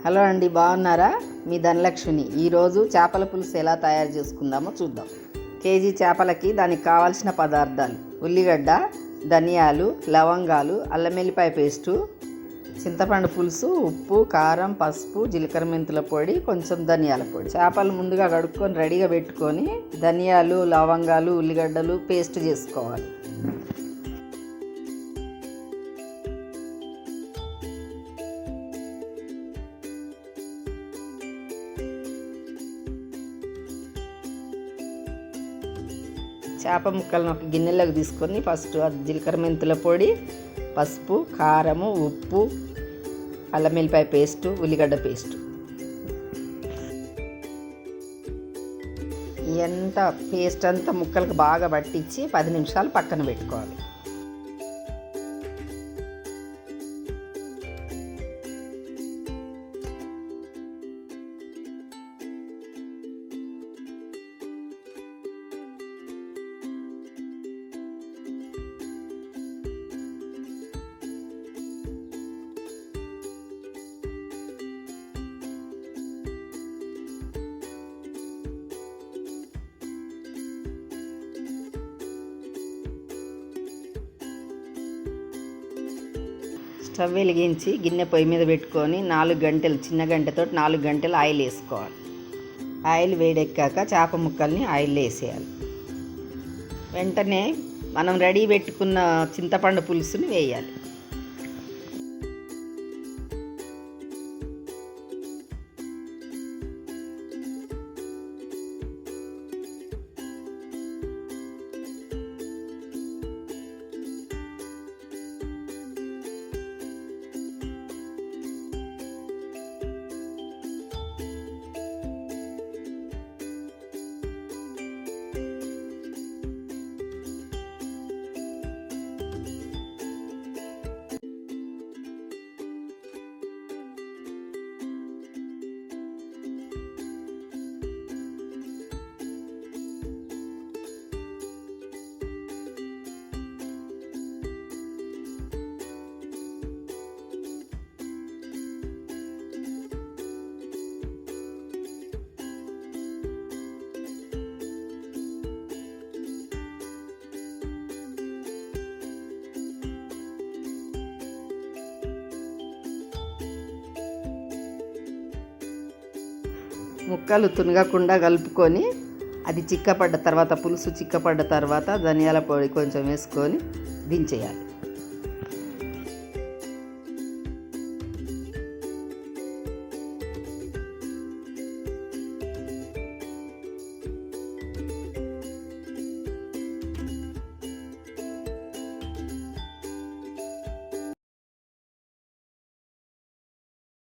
Hello అండి, బాగున్నారా? మీ ధనలక్ష్మిని. ఈరోజు చేపల పులుసు ఎలా తయారు చేసుకుందామో చూద్దాం. కేజీ చేపలకి దానికి కావాల్సిన పదార్థాలు: ఉల్లిగడ్డ, ధనియాలు, లవంగాలు, అల్లం వెల్లిపాయ పేస్టు, చింతపండు పులుసు, ఉప్పు, కారం, పసుపు, జీలకర్ర మెంతుల పొడి, కొంచెం ధనియాల పొడి. చేపలు ముందుగా కడుక్కొని రెడీగా పెట్టుకొని ధనియాలు, లవంగాలు, ఉల్లిగడ్డలు పేస్ట్ చేసుకోవాలి. చేప ముక్కలను ఒక గిన్నెలోకి తీసుకొని ఫస్ట్ జీలకర్ర మెంతుల పొడి, పసుపు, కారము, ఉప్పు, అల్లం వెల్లిపాయ పేస్టు, ఉల్లిగడ్డ పేస్టు ఎంత పేస్ట్ అంతా ముక్కలకు బాగా పట్టించి 10 నిమిషాలు పక్కన పెట్టుకోవాలి. స్టవ్ వెలిగించి గిన్నె పొయ్యి మీద పెట్టుకొని 4 గంటలు, చిన్న గంటతో 4 గంటలు ఆయిల్ వేసుకోవాలి. ఆయిల్ వేడెక్కాక చేప ముక్కల్ని ఆయిల్ వేసేయాలి. వెంటనే మనం రెడీ పెట్టుకున్న చింతపండు పులుసుని వేయాలి. ముక్కలు తునగకుండా కలుపుకొని అది చిక్కపడ్డ తర్వాత, పులుసు చిక్కపడ్డ తర్వాత ధనియాల పొడి కొంచెం వేసుకొని దించేయాలి.